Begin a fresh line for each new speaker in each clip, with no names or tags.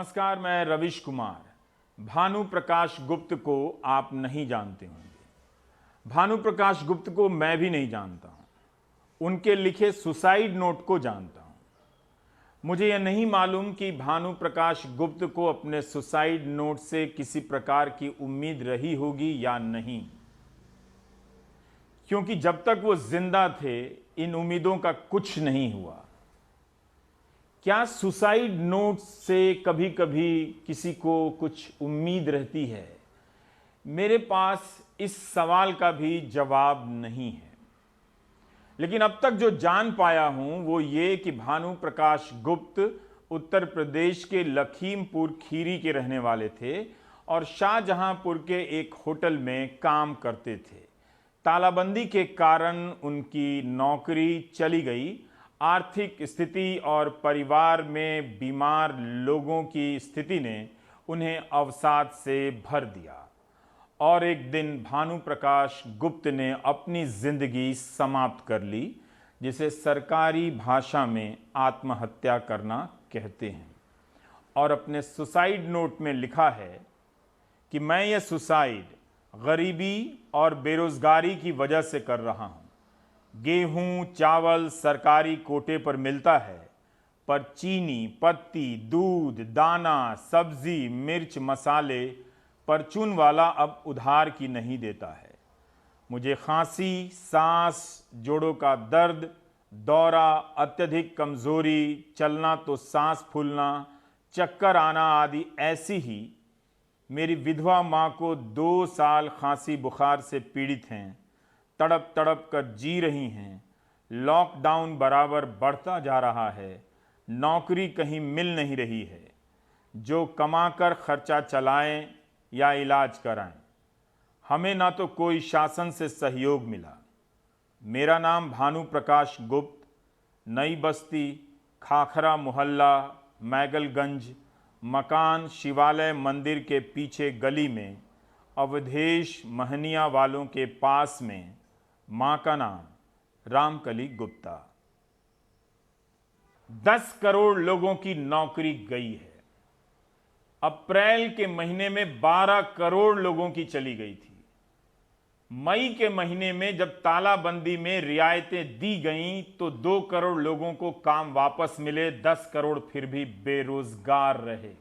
नमस्कार, मैं रविश कुमार। भानु प्रकाश गुप्त को आप नहीं जानते होंगे। भानु प्रकाश गुप्त को मैं भी नहीं जानता हूं। उनके लिखे सुसाइड नोट को जानता हूं। मुझे यह नहीं मालूम कि भानु प्रकाश गुप्त को अपने सुसाइड नोट से किसी प्रकार की उम्मीद रही होगी या नहीं, क्योंकि जब तक वो जिंदा थे इन उम्मीदों का कुछ नहीं हुआ। क्या सुसाइड नोट से कभी कभी किसी को कुछ उम्मीद रहती है? मेरे पास इस सवाल का भी जवाब नहीं है, लेकिन अब तक जो जान पाया हूं वो ये कि भानु प्रकाश गुप्त उत्तर प्रदेश के लखीमपुर खीरी के रहने वाले थे और शाहजहांपुर के एक होटल में काम करते थे। तालाबंदी के कारण उनकी नौकरी चली गई। आर्थिक स्थिति और परिवार में बीमार लोगों की स्थिति ने उन्हें अवसाद से भर दिया और एक दिन भानु प्रकाश गुप्त ने अपनी जिंदगी समाप्त कर ली, जिसे सरकारी भाषा में आत्महत्या करना कहते हैं। और अपने सुसाइड नोट में लिखा है कि मैं ये सुसाइड गरीबी और बेरोजगारी की वजह से कर रहा हूं। गेहूं चावल सरकारी कोटे पर मिलता है, पर चीनी पत्ती दूध दाना सब्जी मिर्च मसाले परचून वाला अब उधार की नहीं देता है। मुझे खांसी, सांस, जोड़ों का दर्द, दौरा, अत्यधिक कमजोरी, चलना तो सांस फूलना, चक्कर आना आदि ऐसी ही मेरी विधवा माँ को 2 साल खांसी बुखार से पीड़ित हैं। तड़प तड़प कर जी रही हैं। लॉकडाउन बराबर बढ़ता जा रहा है। नौकरी कहीं मिल नहीं रही है जो कमाकर खर्चा चलाएं या इलाज कराएं। हमें ना तो कोई शासन से सहयोग मिला। मेरा नाम भानु प्रकाश गुप्त, नई बस्ती, खाखरा मोहल्ला, मैगलगंज, मकान शिवालय मंदिर के पीछे गली में, अवधेश महनिया वालों के पास में। मां का नाम रामकली गुप्ता। 10 करोड़ लोगों की नौकरी गई है। अप्रैल के महीने में 12 करोड़ लोगों की चली गई थी। मई के महीने में जब तालाबंदी में रियायतें दी गईं तो 2 करोड़ लोगों को काम वापस मिले। 10 करोड़ फिर भी बेरोजगार रहे।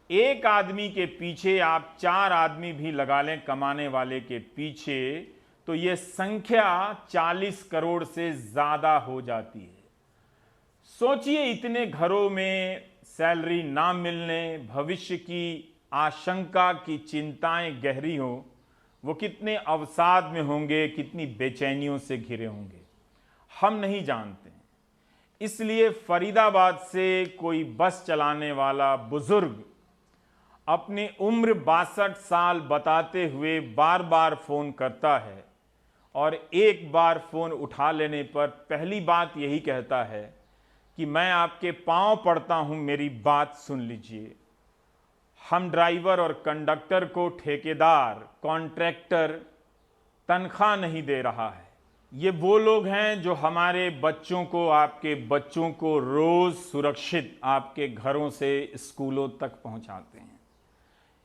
एक आदमी के पीछे आप 4 आदमी भी लगा लें कमाने वाले के पीछे, तो यह संख्या 40 करोड़ से ज्यादा हो जाती है। सोचिए, इतने घरों में सैलरी ना मिलने, भविष्य की आशंका की चिंताएं गहरी हो, वो कितने अवसाद में होंगे, कितनी बेचैनियों से घिरे होंगे, हम नहीं जानते। इसलिए फरीदाबाद से कोई बस चलाने वाला बुजुर्ग अपनी उम्र 62 साल बताते हुए बार बार फोन करता है और एक बार फोन उठा लेने पर पहली बात यही कहता है कि मैं आपके पांव पड़ता हूं, मेरी बात सुन लीजिए। हम ड्राइवर और कंडक्टर को ठेकेदार कॉन्ट्रैक्टर तनख्वाह नहीं दे रहा है। ये वो लोग हैं जो हमारे बच्चों को, आपके बच्चों को रोज सुरक्षित आपके घरों से स्कूलों तक पहुंचाते हैं।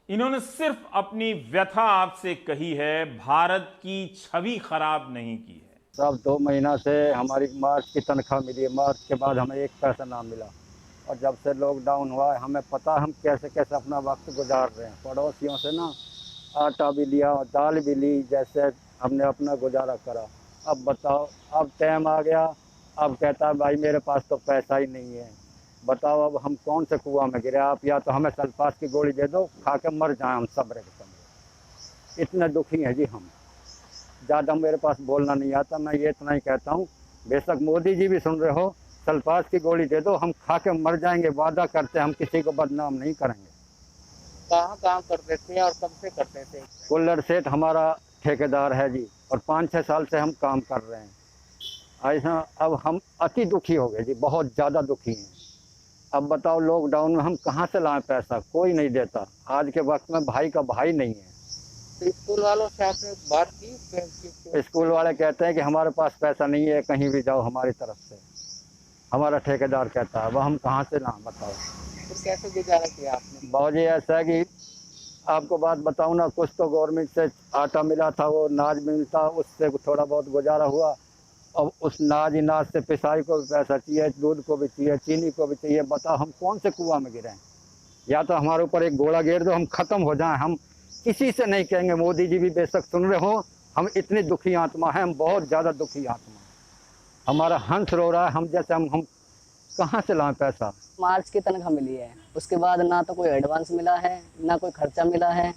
इन्होंने सिर्फ अपनी व्यथा आपसे कही है, भारत की छवि खराब नहीं की है।
साहब 2 महीना से हमारी मार्च की तनख्वाह मिली है। मार्च के बाद हमें 1 पैसा ना मिला और जब से लॉकडाउन हुआ है हमें पता हम कैसे कैसे अपना वक्त गुजार रहे हैं। पड़ोसियों से ना आटा भी लिया और दाल भी ली, जैसे हमने अपना गुजारा करा। अब बताओ, अब टाइम आ गया, अब कहता है भाई मेरे पास तो पैसा ही नहीं है। बताओ अब हम कौन से कुआं में गिरे। आप या तो हमें सल्फास की गोली दे दो, खा के मर जाएं हम सब रह के। इतने दुखी हैं जी हम। ज़्यादा मेरे पास बोलना नहीं आता, मैं ये इतना ही कहता हूँ, बेशक मोदी जी भी सुन रहे हो, सल्फास की गोली दे दो, हम खा के मर जाएंगे। वादा करते हैं हम किसी को बदनाम नहीं करेंगे।
कहाँ काम करते थे और कब से करते थे?
कुल्लर सेठ हमारा ठेकेदार है जी और 5-6 साल से हम काम कर रहे हैं। ऐसा अब हम अति दुखी हो गए जी, बहुत ज़्यादा दुखी हैं। अब बताओ लॉकडाउन में हम कहाँ से लाएं पैसा, कोई नहीं देता। आज के वक्त में भाई का भाई नहीं है।
तो स्कूल वालों से आपने बात की?
स्कूल वाले कहते हैं कि हमारे पास पैसा नहीं है, कहीं भी जाओ हमारी तरफ से। हमारा ठेकेदार कहता है, वह हम कहाँ से लाएं बताओ।
फिर कैसे गुजारा किया आपने?
बाबूजी ऐसा है कि आपको बात बताऊं ना, कुछ तो गवर्नमेंट से आटा मिला था, वो नाज मिलता, उससे थोड़ा बहुत गुजारा हुआ। अब उस नाज से पिसाई को भी पैसा चाहिए, दूध को भी चाहिए, चीनी को भी चाहिए। बताओ हम कौन से कुआं में गिरे? या तो हमारे ऊपर एक घोड़ा गिर दो, हम खत्म हो जाएं। हम किसी से नहीं कहेंगे, मोदी जी भी बेशक सुन रहे हो, हम इतनी दुखी आत्मा है, हम बहुत ज़्यादा दुखी आत्मा है। हमारा हंस रो रहा है, हम जैसे हम कहाँ से लाएं पैसा?
मार्च की तनख्वाह मिली है, उसके बाद ना तो कोई एडवांस मिला है, ना कोई खर्चा मिला है।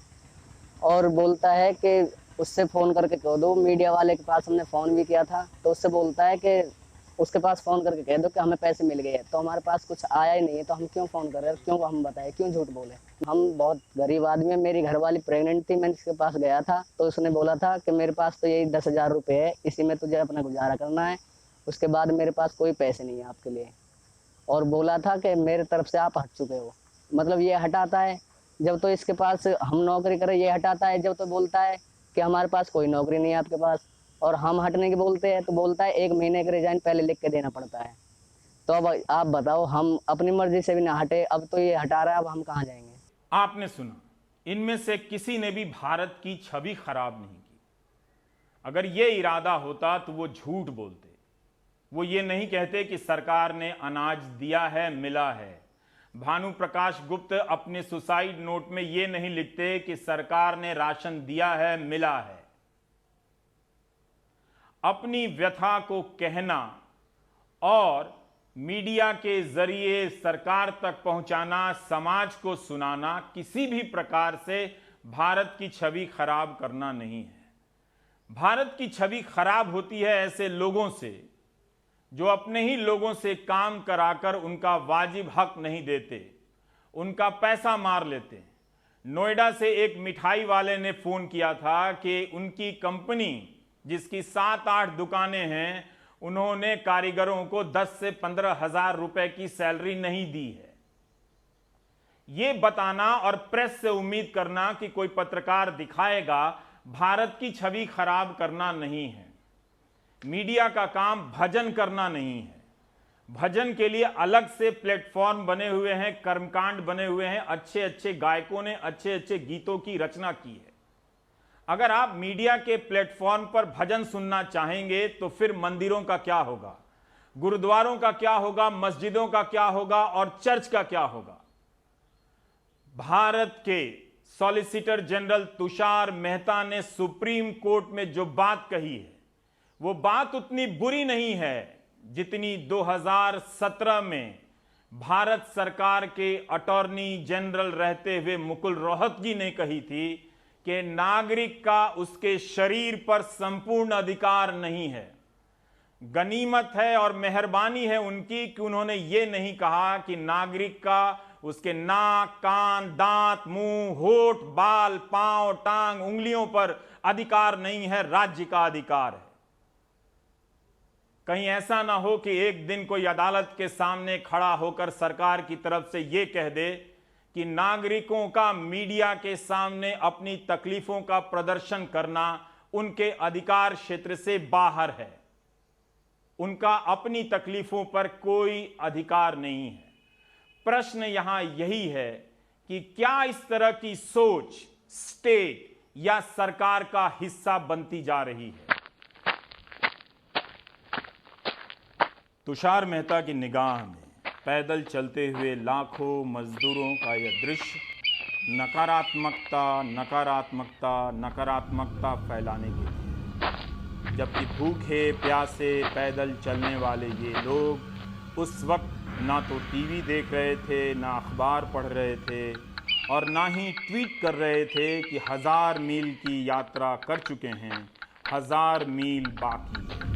और बोलता है कि उससे फ़ोन करके कह दो, मीडिया वाले के पास हमने फ़ोन भी किया था, तो उससे बोलता है कि उसके पास फ़ोन करके कह दो कि हमें पैसे मिल गए। तो हमारे पास कुछ आया ही नहीं है, तो हम क्यों फ़ोन कर रहे हैं, क्यों हम बताएं, क्यों झूठ बोले? हम बहुत गरीब आदमी है। मेरी घरवाली प्रेग्नेंट थी, मैं इसके पास गया था, तो उसने बोला था कि मेरे पास तो यही 10,000 रुपये है, इसी में तुझे अपना गुजारा करना है, उसके बाद मेरे पास कोई पैसे नहीं है आपके लिए। और बोला था कि मेरे तरफ से आप हट चुके हो। मतलब ये हटाता है जब तो इसके पास हम नौकरी करें, ये हटाता है जब तो बोलता है कि हमारे पास कोई नौकरी नहीं है आपके पास। और हम हटने की बोलते हैं तो बोलता है 1 महीने का रिजाइन पहले लिख के देना पड़ता है। तो अब आप बताओ, हम अपनी मर्जी से भी ना हटे, अब तो ये हटा रहा है, अब हम कहाँ जाएंगे?
आपने सुना, इनमें से किसी ने भी भारत की छवि खराब नहीं की। अगर ये इरादा होता तो वो झूठ बोलते। वो ये नहीं कहते कि सरकार ने अनाज दिया है, मिला है। भानु प्रकाश गुप्त अपने सुसाइड नोट में ये नहीं लिखते कि सरकार ने राशन दिया है, मिला है। अपनी व्यथा को कहना और मीडिया के जरिए सरकार तक पहुंचाना, समाज को सुनाना किसी भी प्रकार से भारत की छवि खराब करना नहीं है। भारत की छवि खराब होती है ऐसे लोगों से जो अपने ही लोगों से काम कराकर उनका वाजिब हक नहीं देते, उनका पैसा मार लेते। नोएडा से एक मिठाई वाले ने फोन किया था कि उनकी कंपनी जिसकी 7-8 दुकानें हैं, उन्होंने कारीगरों को 10 से 15 हजार रुपए की सैलरी नहीं दी है। यह बताना और प्रेस से उम्मीद करना कि कोई पत्रकार दिखाएगा, भारत की छवि खराब करना नहीं है। मीडिया का काम भजन करना नहीं है। भजन के लिए अलग से प्लेटफॉर्म बने हुए हैं, कर्मकांड बने हुए हैं। अच्छे अच्छे गायकों ने अच्छे अच्छे गीतों की रचना की है। अगर आप मीडिया के प्लेटफॉर्म पर भजन सुनना चाहेंगे तो फिर मंदिरों का क्या होगा, गुरुद्वारों का क्या होगा, मस्जिदों का क्या होगा और चर्च का क्या होगा? भारत के सॉलिसिटर जनरल तुषार मेहता ने सुप्रीम कोर्ट में जो बात कही है, वो बात उतनी बुरी नहीं है जितनी 2017 में भारत सरकार के अटॉर्नी जनरल रहते हुए मुकुल रोहतगी ने कही थी कि नागरिक का उसके शरीर पर संपूर्ण अधिकार नहीं है। गनीमत है और मेहरबानी है उनकी कि उन्होंने ये नहीं कहा कि नागरिक का उसके नाक, कान, दांत, मुंह, होठ, बाल, पांव, टांग, उंगलियों पर अधिकार नहीं है, राज्य का अधिकार है। कहीं ऐसा ना हो कि एक दिन कोई अदालत के सामने खड़ा होकर सरकार की तरफ से यह कह दे कि नागरिकों का मीडिया के सामने अपनी तकलीफों का प्रदर्शन करना उनके अधिकार क्षेत्र से बाहर है, उनका अपनी तकलीफों पर कोई अधिकार नहीं है। प्रश्न यहां यही है कि क्या इस तरह की सोच स्टेट या सरकार का हिस्सा बनती जा रही है? तुषार मेहता की निगाह में पैदल चलते हुए लाखों मजदूरों का यह दृश्य नकारात्मकता नकारात्मकता नकारात्मकता फैलाने के लिए, जबकि भूखे प्यासे पैदल चलने वाले ये लोग उस वक्त ना तो टीवी देख रहे थे, ना अखबार पढ़ रहे थे और ना ही ट्वीट कर रहे थे कि 1000 मील की यात्रा कर चुके हैं, 1000 मील बाकी है।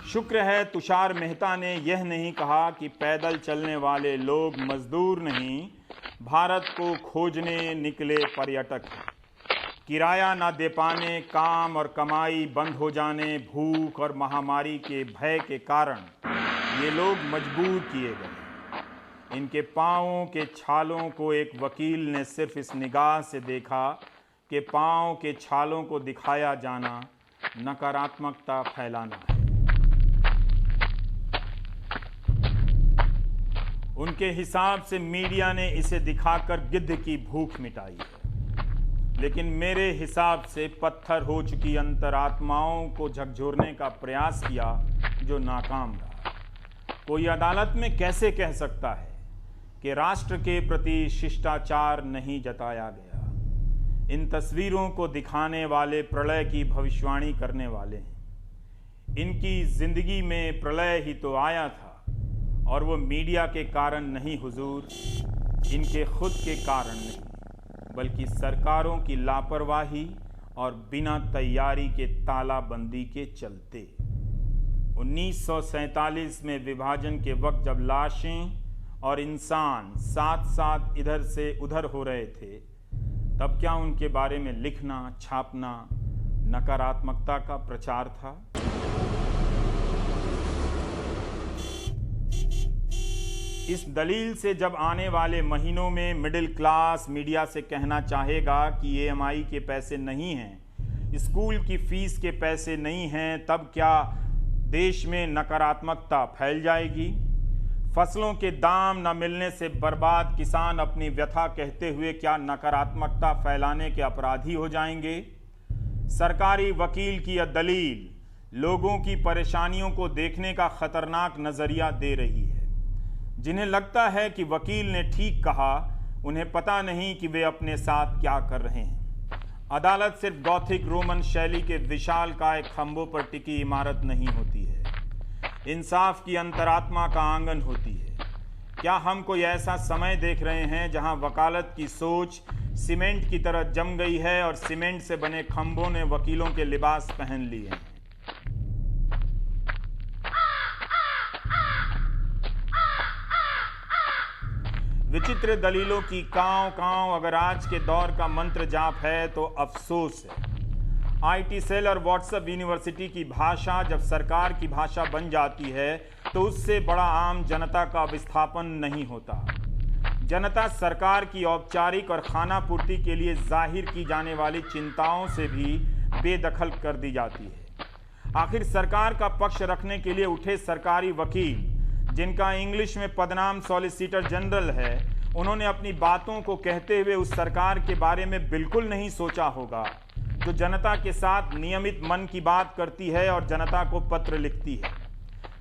शुक्र है तुषार मेहता ने यह नहीं कहा कि पैदल चलने वाले लोग मजदूर नहीं, भारत को खोजने निकले पर्यटक हैं। किराया ना दे पाने, काम और कमाई बंद हो जाने, भूख और महामारी के भय के कारण ये लोग मजबूर किए गए। इनके पाँवों के छालों को एक वकील ने सिर्फ इस निगाह से देखा के पांव के छालों को दिखाया जाना नकारात्मकता फैलाना है। उनके हिसाब से मीडिया ने इसे दिखाकर गिद्ध की भूख मिटाई है, लेकिन मेरे हिसाब से पत्थर हो चुकी अंतरात्माओं को झकझोरने का प्रयास किया जो नाकाम रहा। कोई अदालत में कैसे कह सकता है कि राष्ट्र के प्रति शिष्टाचार नहीं जताया गया? इन तस्वीरों को दिखाने वाले प्रलय की भविष्यवाणी करने वाले हैं। इनकी जिंदगी में प्रलय ही तो आया था, और वो मीडिया के कारण नहीं हुजूर, इनके खुद के कारण नहीं, बल्कि सरकारों की लापरवाही और बिना तैयारी के तालाबंदी के चलते। 1947 में विभाजन के वक्त जब लाशें और इंसान साथ साथ इधर से उधर हो रहे थे, तब क्या उनके बारे में लिखना, छापना नकारात्मकता का प्रचार था? इस दलील से जब आने वाले महीनों में मिडिल क्लास मीडिया से कहना चाहेगा कि EMI के पैसे नहीं हैं, स्कूल की फीस के पैसे नहीं हैं, तब क्या देश में नकारात्मकता फैल जाएगी? फसलों के दाम न मिलने से बर्बाद किसान अपनी व्यथा कहते हुए क्या नकारात्मकता फैलाने के अपराधी हो जाएंगे? सरकारी वकील की यह दलील लोगों की परेशानियों को देखने का खतरनाक नजरिया दे रही है। जिन्हें लगता है कि वकील ने ठीक कहा, उन्हें पता नहीं कि वे अपने साथ क्या कर रहे हैं। अदालत सिर्फ गॉथिक रोमन शैली के विशालकाय खंभों पर टिकी इमारत नहीं होती है, इंसाफ की अंतरात्मा का आंगन होती है। क्या हम कोई ऐसा समय देख रहे हैं जहां वकालत की सोच सीमेंट की तरह जम गई है और सीमेंट से बने खंभों ने वकीलों के लिबास पहन लिए हैं? विचित्र दलीलों की कांव कांव अगर आज के दौर का मंत्र जाप है तो अफसोस है। IT सेल और व्हाट्सएप यूनिवर्सिटी की भाषा जब सरकार की भाषा बन जाती है तो उससे बड़ा आम जनता का विस्थापन नहीं होता। जनता सरकार की औपचारिक और खाना पूर्ति के लिए जाहिर की जाने वाली चिंताओं से भी बेदखल कर दी जाती है। आखिर सरकार का पक्ष रखने के लिए उठे सरकारी वकील, जिनका इंग्लिश में पदनाम सॉलिसिटर जनरल है, उन्होंने अपनी बातों को कहते हुए उस सरकार के बारे में बिल्कुल नहीं सोचा होगा जो जनता के साथ नियमित मन की बात करती है और जनता को पत्र लिखती है।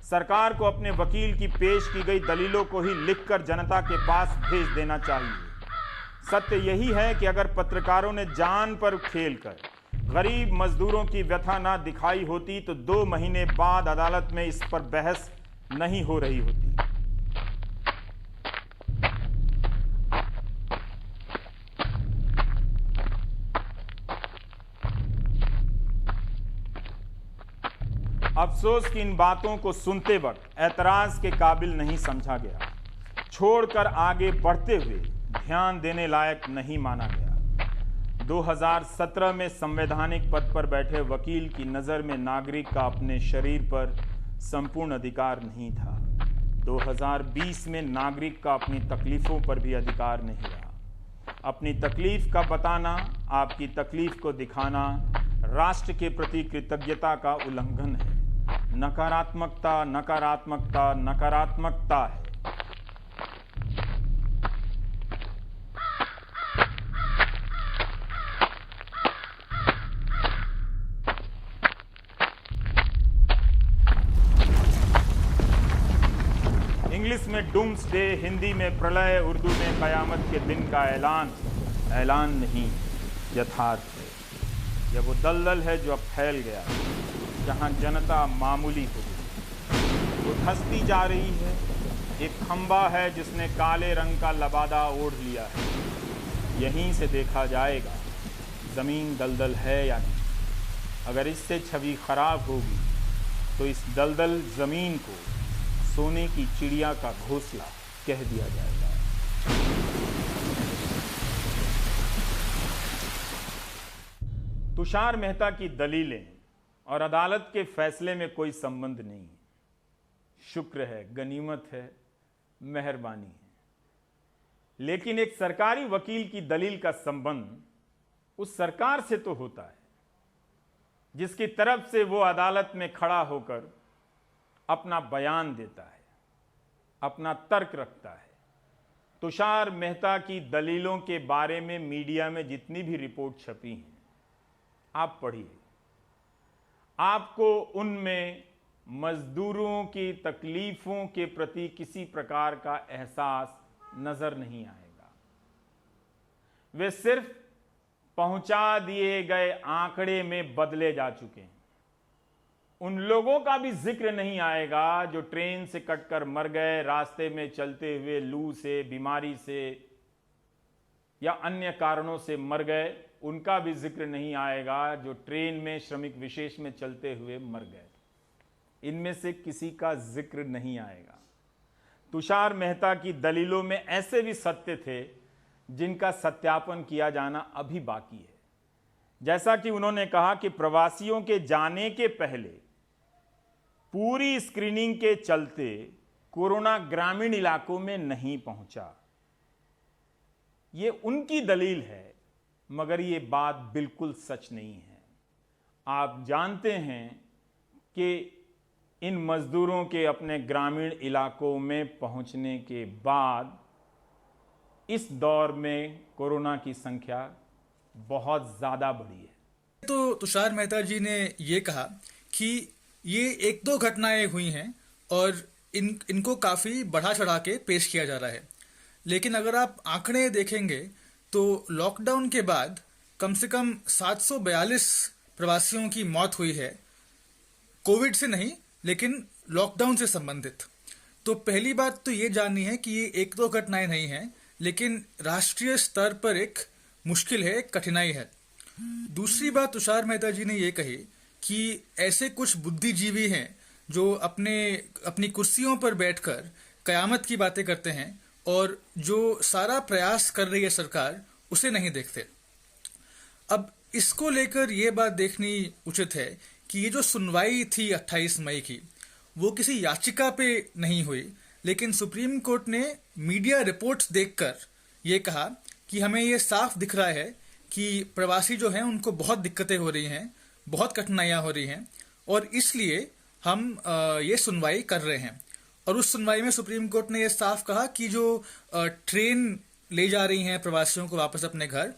सरकार को अपने वकील की पेश की गई दलीलों को ही लिखकर जनता के पास भेज देना चाहिए। सत्य यही है कि अगर पत्रकारों ने जान पर खेलकर गरीब मजदूरों की व्यथा ना दिखाई होती तो 2 महीने बाद अदालत में इस पर बहस नहीं हो रही होती। अफसोस कि इन बातों को सुनते वक्त ऐतराज के काबिल नहीं समझा गया, छोड़कर आगे बढ़ते हुए ध्यान देने लायक नहीं माना गया। 2017 में संवैधानिक पद पर बैठे वकील की नज़र में नागरिक का अपने शरीर पर संपूर्ण अधिकार नहीं था। 2020 में नागरिक का अपनी तकलीफों पर भी अधिकार नहीं रहा। अपनी तकलीफ का बताना, आपकी तकलीफ को दिखाना राष्ट्र के प्रति कृतज्ञता का उल्लंघन है। नकारात्मकता, नकारात्मकता, नकारात्मकता है। इंग्लिश में डूम्सडे, हिंदी में प्रलय, उर्दू में कयामत के दिन का ऐलान नहीं, यथार्थ है। यह वो दलदल है जो अब फैल गया, जहां जनता मामूली हो गई, वो धंसती जा रही है। एक खंबा है जिसने काले रंग का लबादा ओढ़ लिया है। यहीं से देखा जाएगा ज़मीन दलदल है या नहीं। अगर इससे छवि खराब होगी तो इस दलदल ज़मीन को सोने की चिड़िया का घोंसला कह दिया जाएगा। तुषार मेहता की दलीलें और अदालत के फैसले में कोई संबंध नहीं है। शुक्र है, गनीमत है, मेहरबानी है। लेकिन एक सरकारी वकील की दलील का संबंध उस सरकार से तो होता है जिसकी तरफ से वो अदालत में खड़ा होकर अपना बयान देता है, अपना तर्क रखता है। तुषार मेहता की दलीलों के बारे में मीडिया में जितनी भी रिपोर्ट छपी हैं, आप पढ़िए, आपको उनमें मजदूरों की तकलीफों के प्रति किसी प्रकार का एहसास नजर नहीं आएगा। वे सिर्फ पहुंचा दिए गए आंकड़े में बदले जा चुके हैं। उन लोगों का भी जिक्र नहीं आएगा जो ट्रेन से कटकर मर गए, रास्ते में चलते हुए लू से, बीमारी से या अन्य कारणों से मर गए। उनका भी जिक्र नहीं आएगा जो ट्रेन में श्रमिक विशेष में चलते हुए मर गए। इनमें से किसी का जिक्र नहीं आएगा। तुषार मेहता की दलीलों में ऐसे भी सत्य थे जिनका सत्यापन किया जाना अभी बाकी है। जैसा कि उन्होंने कहा कि प्रवासियों के जाने के पहले पूरी स्क्रीनिंग के चलते कोरोना ग्रामीण इलाकों में नहीं पहुंचा। ये उनकी दलील है, मगर ये बात बिल्कुल सच नहीं है। आप जानते हैं कि इन मजदूरों के अपने ग्रामीण इलाकों में पहुंचने के बाद इस दौर में कोरोना की संख्या बहुत ज़्यादा बढ़ी है।
तो तुषार मेहता जी ने ये कहा कि ये एक दो घटनाएं हुई हैं और इनको काफ़ी बढ़ा चढ़ा के पेश किया जा रहा है। लेकिन अगर आप आंकड़े देखेंगे तो लॉकडाउन के बाद कम से कम 742 प्रवासियों की मौत हुई है, कोविड से नहीं लेकिन लॉकडाउन से संबंधित। तो पहली बात तो ये जाननी है कि ये एक दो घटनाएं नहीं हैं, लेकिन राष्ट्रीय स्तर पर एक मुश्किल है, एक कठिनाई है। दूसरी बात तुषार मेहता जी ने ये कही कि ऐसे कुछ बुद्धिजीवी हैं जो अपनी कुर्सियों पर बैठकर कयामत की बातें करते हैं और जो सारा प्रयास कर रही है सरकार उसे नहीं देखते। अब इसको लेकर ये बात देखनी उचित है कि ये जो सुनवाई थी 28 मई की, वो किसी याचिका पे नहीं हुई, लेकिन सुप्रीम कोर्ट ने मीडिया रिपोर्ट्स देखकर ये कहा कि हमें ये साफ दिख रहा है कि प्रवासी जो हैं उनको बहुत दिक्कतें हो रही हैं, बहुत कठिनाइयाँ हो रही हैं और इसलिए हम ये सुनवाई कर रहे हैं। और उस सुनवाई में सुप्रीम कोर्ट ने ये साफ कहा कि जो ट्रेन ले जा रही हैं प्रवासियों को वापस अपने घर,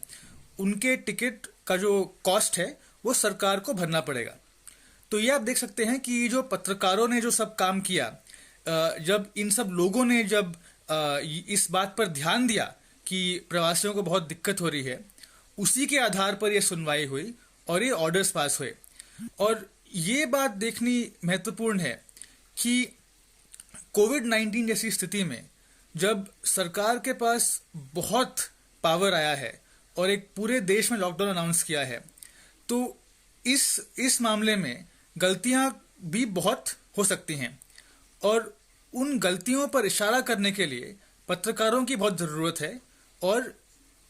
उनके टिकट का जो कॉस्ट है वो सरकार को भरना पड़ेगा। तो ये आप देख सकते हैं कि जो पत्रकारों ने जो सब काम किया, जब इन सब लोगों ने जब इस बात पर ध्यान दिया कि प्रवासियों को बहुत दिक्कत हो रही है, उसी के आधार पर ये सुनवाई हुई और ये ऑर्डर्स पास हुए। और ये बात देखनी महत्वपूर्ण है कि कोविड-19 जैसी स्थिति में जब सरकार के पास बहुत पावर आया है और एक पूरे देश में लॉकडाउन अनाउंस किया है, तो इस मामले में गलतियां भी बहुत हो सकती हैं और उन गलतियों पर इशारा करने के लिए पत्रकारों की बहुत ज़रूरत है और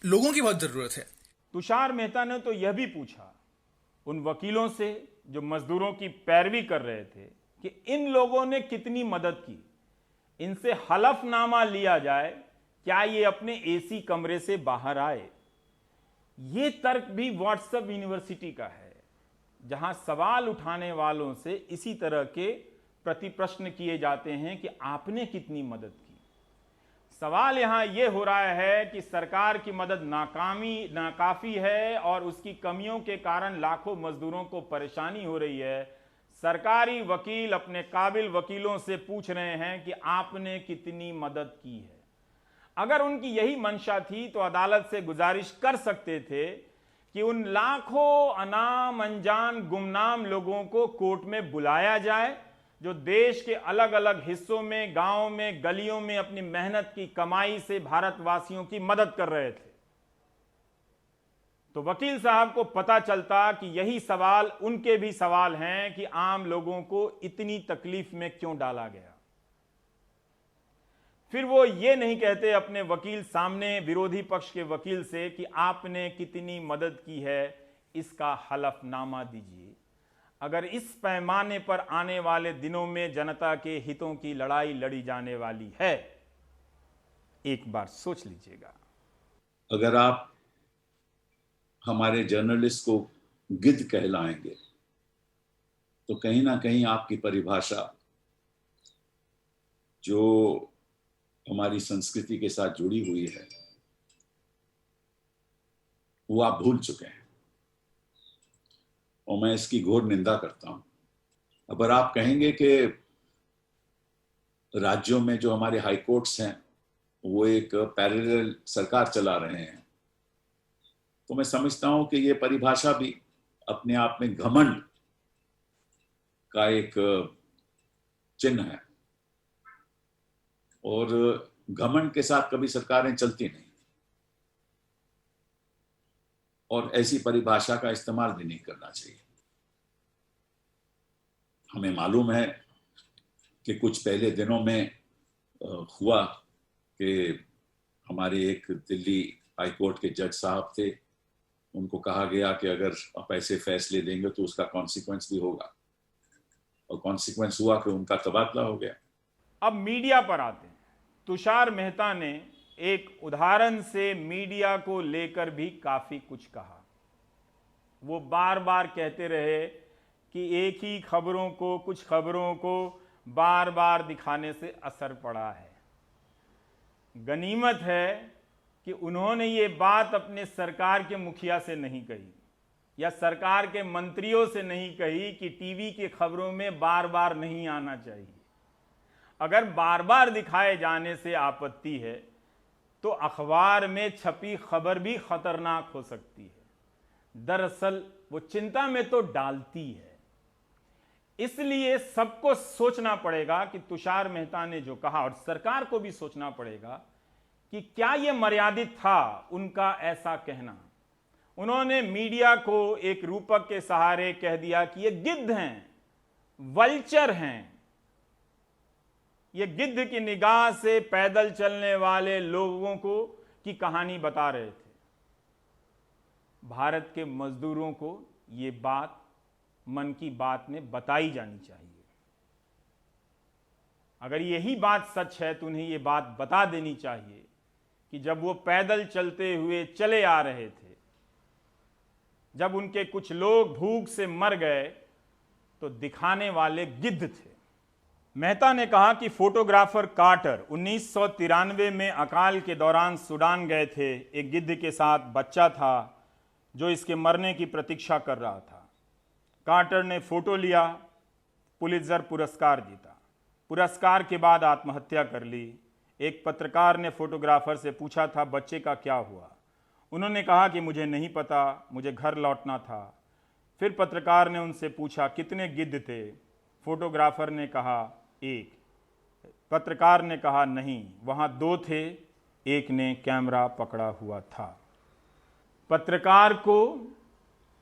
लोगों की बहुत ज़रूरत है।
तुषार मेहता ने तो यह भी पूछा उन वकीलों से जो मजदूरों की पैरवी कर रहे थे कि इन लोगों ने कितनी मदद की, इनसे हलफनामा लिया जाए, क्या ये अपने एसी कमरे से बाहर आए। ये तर्क भी व्हाट्सएप यूनिवर्सिटी का है, जहां सवाल उठाने वालों से इसी तरह के प्रति प्रश्न किए जाते हैं कि आपने कितनी मदद की। सवाल यहां यह हो रहा है कि सरकार की मदद नाकाफी है और उसकी कमियों के कारण लाखों मजदूरों को परेशानी हो रही है। सरकारी वकील अपने काबिल वकीलों से पूछ रहे हैं कि आपने कितनी मदद की है। अगर उनकी यही मंशा थी तो अदालत से गुजारिश कर सकते थे कि उन लाखों अनाम अनजान गुमनाम लोगों को कोर्ट में बुलाया जाए जो देश के अलग अलग हिस्सों में, गांवों में, गलियों में अपनी मेहनत की कमाई से भारतवासियों की मदद कर रहे थे। तो वकील साहब को पता चलता कि यही सवाल उनके भी सवाल हैं कि आम लोगों को इतनी तकलीफ में क्यों डाला गया। फिर वो ये नहीं कहते अपने वकील सामने, विरोधी पक्ष के वकील से कि आपने कितनी मदद की है, इसका हलफनामा दीजिए। अगर इस पैमाने पर आने वाले दिनों में जनता के हितों की लड़ाई लड़ी जाने वाली है, एक बार सोच लीजिएगा।
अगर आप हमारे जर्नलिस्ट को गिद्ध कहलाएंगे, तो कहीं ना कहीं आपकी परिभाषा जो हमारी संस्कृति के साथ जुड़ी हुई है वो आप भूल चुके हैं, और मैं इसकी घोर निंदा करता हूं। अगर आप कहेंगे कि राज्यों में जो हमारे हाई कोर्ट्स हैं वो एक पैरेलल सरकार चला रहे हैं, तो मैं समझता हूं कि ये परिभाषा भी अपने आप में घमंड का एक चिन्ह है, और घमंड के साथ कभी सरकारें चलती नहीं, और ऐसी परिभाषा का इस्तेमाल भी नहीं करना चाहिए। हमें मालूम है कि कुछ पहले दिनों में हुआ कि हमारे एक दिल्ली हाई कोर्ट के जज साहब थे, उनको कहा गया कि अगर आप ऐसे फैसले देंगे तो उसका कॉन्सिक्वेंस भी होगा, और कॉन्सिक्वेंस हुआ कि उनका तबादला हो गया।
अब मीडिया पर आते हैं। तुषार मेहता ने एक उदाहरण से मीडिया को लेकर भी काफी कुछ कहा। वो बार बार कहते रहे कि एक ही खबरों को, कुछ खबरों को बार बार दिखाने से असर पड़ा है। गनीमत है कि उन्होंने ये बात अपने सरकार के मुखिया से नहीं कही या सरकार के मंत्रियों से नहीं कही कि टीवी की खबरों में बार बार नहीं आना चाहिए। अगर बार बार दिखाए जाने से आपत्ति है तो अखबार में छपी खबर भी खतरनाक हो सकती है। दरअसल वो चिंता में तो डालती है। इसलिए सबको सोचना पड़ेगा कि तुषार मेहता ने जो कहा, और सरकार को भी सोचना पड़ेगा कि क्या यह मर्यादित था उनका ऐसा कहना। उन्होंने मीडिया को एक रूपक के सहारे कह दिया कि ये गिद्ध हैं, वल्चर हैं। ये गिद्ध की निगाह से पैदल चलने वाले लोगों को की कहानी बता रहे थे। भारत के मजदूरों को ये बात मन की बात में बताई जानी चाहिए। अगर यही बात सच है तो उन्हें ये बात बता देनी चाहिए कि जब वो पैदल चलते हुए चले आ रहे थे, जब उनके कुछ लोग भूख से मर गए तो दिखाने वाले गिद्ध थे। मेहता ने कहा कि फोटोग्राफर कार्टर 1993 में अकाल के दौरान सूडान गए थे। एक गिद्ध के साथ बच्चा था जो इसके मरने की प्रतीक्षा कर रहा था। कार्टर ने फोटो लिया, पुलित्जर पुरस्कार जीता। पुरस्कार के बाद आत्महत्या कर ली। एक पत्रकार ने फोटोग्राफर से पूछा था बच्चे का क्या हुआ। उन्होंने कहा कि मुझे नहीं पता, मुझे घर लौटना था। फिर पत्रकार ने उनसे पूछा कितने गिद्ध थे। फोटोग्राफर ने कहा एक। पत्रकार ने कहा नहीं, वहाँ 2 थे, एक ने कैमरा पकड़ा हुआ था। पत्रकार को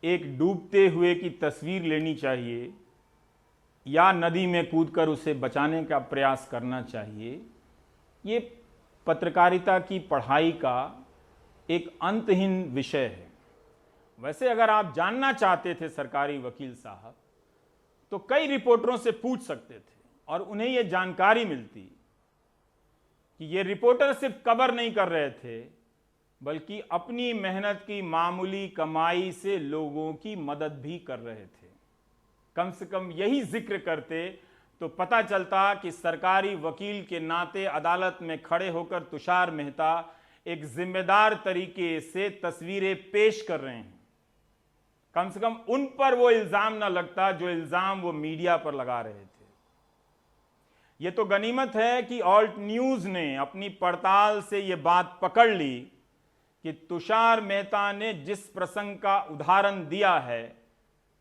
एक डूबते हुए की तस्वीर लेनी चाहिए या नदी में कूदकर उसे बचाने का प्रयास करना चाहिए। ये पत्रकारिता की पढ़ाई का एक अंतहीन विषय है। वैसे अगर आप जानना चाहते थे सरकारी वकील साहब तो कई रिपोर्टरों से पूछ सकते थे और उन्हें यह जानकारी मिलती कि ये रिपोर्टर सिर्फ कवर नहीं कर रहे थे बल्कि अपनी मेहनत की मामूली कमाई से लोगों की मदद भी कर रहे थे। कम से कम यही जिक्र करते तो पता चलता कि सरकारी वकील के नाते अदालत में खड़े होकर तुषार मेहता एक जिम्मेदार तरीके से तस्वीरें पेश कर रहे हैं। कम से कम उन पर वो इल्जाम ना लगता जो इल्जाम वो मीडिया पर लगा रहे थे। ये तो गनीमत है कि ऑल्ट न्यूज ने अपनी पड़ताल से ये बात पकड़ ली कि तुषार मेहता ने जिस प्रसंग का उदाहरण दिया है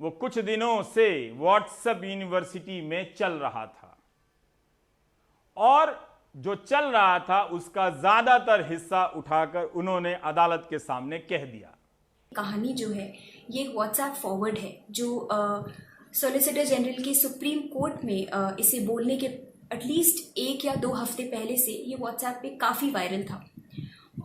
वो कुछ दिनों से व्हाट्सएप यूनिवर्सिटी में चल रहा था और जो चल रहा था उसका ज्यादातर हिस्सा उठाकर उन्होंने अदालत के सामने कह दिया।
कहानी जो है ये एक व्हाट्सएप फॉरवर्ड है जो सॉलिसिटर जनरल के सुप्रीम कोर्ट में इसे बोलने के एटलीस्ट 1 या 2 हफ्ते पहले से ये व्हाट्सएप पे काफ़ी वायरल था।